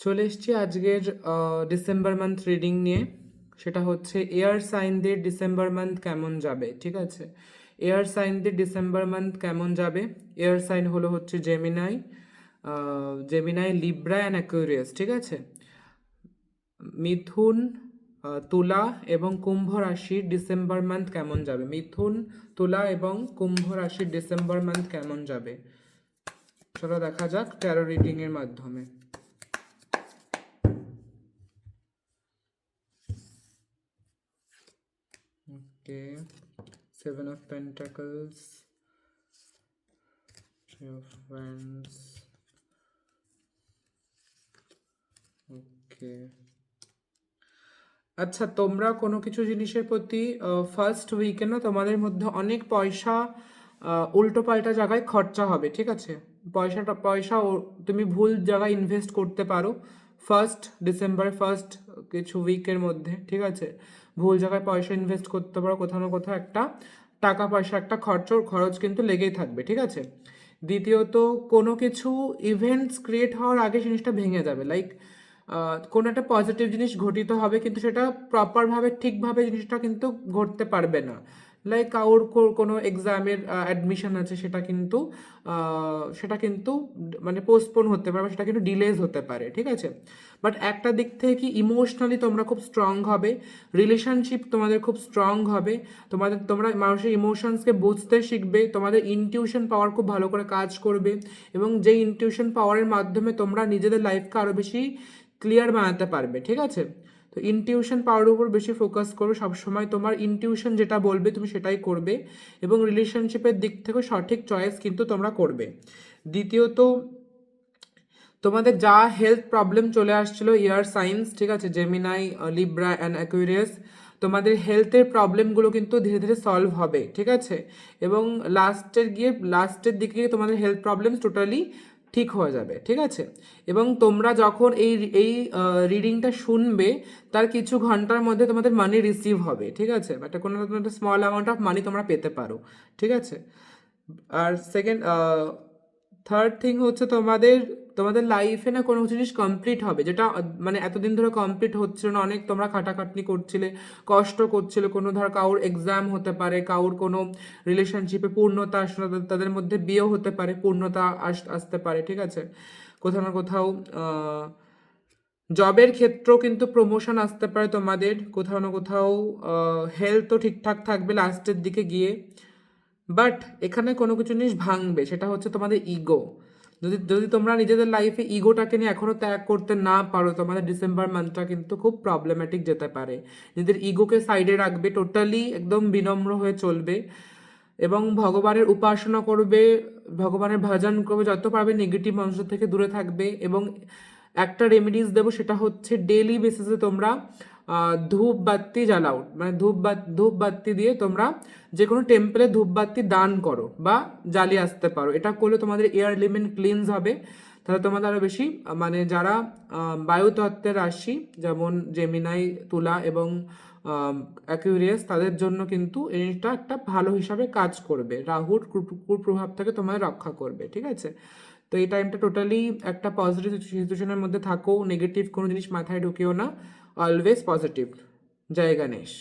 চলে এসেছি আজকের ডিসেম্বর মান্থ রিডিং নিয়ে। সেটা হচ্ছে এয়ার সাইনদের ডিসেম্বর মান্থ কেমন যাবে। ঠিক আছে, এয়ার সাইনদের ডিসেম্বর মান্থ কেমন যাবে। এয়ার সাইন হলো হচ্ছে জেমিনাই, লিব্রা অ্যান্ড অ্যাকুয়ারিয়াস। ঠিক আছে, মিথুন, তুলা এবং কুম্ভ রাশির ডিসেম্বর মান্থ কেমন যাবে। মিথুন, তুলা এবং কুম্ভ রাশির ডিসেম্বর মান্থ কেমন যাবে চলো দেখা যাক ট্যারো রিডিং এর মাধ্যমে। Okay, Seven of Pentacles, Three of Wands. Okay. আচ্ছা, তোমরা কোনো কিছু জিনিসের প্রতি ফার্স্ট উইকে না তোমাদের মধ্যে অনেক পয়সা উল্টো পাল্টা জায়গায় খরচা হবে। ঠিক আছে, পয়সা তুমি ভুল জায়গায় ইনভেস্ট করতে পারো ডিসেম্বরের ফার্স্ট কিছু উইকের মধ্যে। ঠিক আছে, ভুল জায়গায় পয়সা ইনভেস্ট করতে পারো, কোথাও না কোথাও একটা টাকা পয়সা একটা খরচ কিন্তু লেগেই থাকবে। ঠিক আছে, দ্বিতীয়ত কোনো কিছু ইভেন্টস ক্রিয়েট হওয়ার আগে জিনিসটা ভেঙে যাবে। লাইক কোনো একটা পজিটিভ জিনিস ঘটিত হবে কিন্তু সেটা প্রপারভাবে ঠিকভাবে জিনিসটা কিন্তু ঘটতে পারবে না। লাইক কারোর কোনো এক্সামের অ্যাডমিশন আছে, সেটা কিন্তু মানে পোস্টপোন হতে পারে, সেটা কিন্তু ডিলেজ হতে পারে। ঠিক আছে, বাট একটা দিক থেকে কি ইমোশনালি তোমরা খুব স্ট্রং হবে, রিলেশনশিপ তোমাদের খুব স্ট্রং হবে, তোমরা মানুষের ইমোশনসকে বুঝতে শিখবে, তোমাদের ইনটিউশন পাওয়ার খুব ভালো করে কাজ করবে এবং যেই ইনটিউশন পাওয়ারের মাধ্যমে তোমরা নিজেদের লাইফকে আরও বেশি ক্লিয়ার বানাতে পারবে। ঠিক আছে, তো ইনটিউশন পাওয়ার উপর বেশি ফোকাস করবে সবসময়, তোমার ইনটিউশন যেটা বলবে তুমি সেটাই করবে এবং রিলেশনশিপের দিক থেকে সঠিক চয়েস কিন্তু তোমরা করবে। দ্বিতীয়ত, তোমাদের যা হেলথ প্রবলেম চলে আসছিল ইয়ার সাইন্স, ঠিক আছে, জেমিনাই, লিব্রা অ্যান্ড অ্যাকুয়ারিয়াস, তোমাদের হেলথের প্রবলেমগুলো কিন্তু ধীরে ধীরে সলভ হবে। ঠিক আছে, এবং লাস্টের দিকে গিয়ে তোমাদের হেলথ প্রবলেম টোটালি ঠিক হয়ে যাবে। ঠিক আছে, এবং তোমরা যখন এই রিডিংটা শুনবে তার কিছু ঘন্টার মধ্যে তোমাদের মানি রিসিভ হবে। ঠিক আছে, একটা কোনো একটা স্মল অ্যামাউন্ট অফ মানি তোমরা পেতে পারো। ঠিক আছে, আর থার্ড থিং হচ্ছে তোমাদের লাইফে না কোনো জিনিস কমপ্লিট হবে যেটা মানে এতদিন ধরে কমপ্লিট হচ্ছিল না। অনেক তোমরা খাটাখাটনি করছিলে, কষ্ট করছিলে, কোনো ধর কারোর এক্সাম হতে পারে, কারোর কোনো রিলেশনশিপে পূর্ণতা আসলে তাদের মধ্যে বিয়েও হতে পারে, পূর্ণতা আসতে পারে। ঠিক আছে, কোথাও না কোথাও জবের ক্ষেত্রেও কিন্তু প্রমোশন আসতে পারে তোমাদের, কোথাও না কোথাও হেলথও ঠিকঠাক থাকবে লাস্টের দিকে গিয়ে। বাট এখানে কোনো কিছু জিনিস ভাঙবে, সেটা হচ্ছে তোমাদের ইগো। যদি তোমরা নিজেদের লাইফে ইগোটাকে নিয়ে এখনো ত্যাগ করতে না পারো, তোমাদের ডিসেম্বর মান্থটা কিন্তু খুব প্রবলেম্যাটিক যেতে পারে। নিজেদের ইগোকে সাইডে রাখবে, টোটালি একদম বিনম্র হয়ে চলবে এবং ভগবানের উপাসনা করবে, ভগবানের ভজন করবে, যত পারবে নেগেটিভ মানুষের থেকে দূরে থাকবে। এবং একটা রেমেডিস দেবো, সেটা হচ্ছে ডেইলি বেসিসে তোমরা ধূপ বাতি জ্বালাও, মানে ধূপ বাতি দিয়ে তোমরা যে কোনো টেম্পলে ধূপ বাতি দান করো বা জ্বালিয়ে আসতে পারো। এটা করলে তোমাদের এয়ার এলিমেন্ট ক্লিনস হবে, তাহলে তোমাদের আরও বেশি মানে যারা বায়ুতত্ত্বের রাশি যেমন জেমিনাই, তুলা এবং অ্যাকুয়ারিয়াস, তাদের জন্য কিন্তু এটা একটা ভালো হিসাবে কাজ করবে, রাহুর কুপ্রভাব থেকে তোমায় রক্ষা করবে। ঠিক আছে, তো এই টাইমটা টোটালি একটা পজিটিভ সিচুয়েশনের মধ্যে থাকো, নেগেটিভ কোনো জিনিস মাথায় ঢুকিও না, অলওয়েজ পজিটিভ। জয় গণেশ।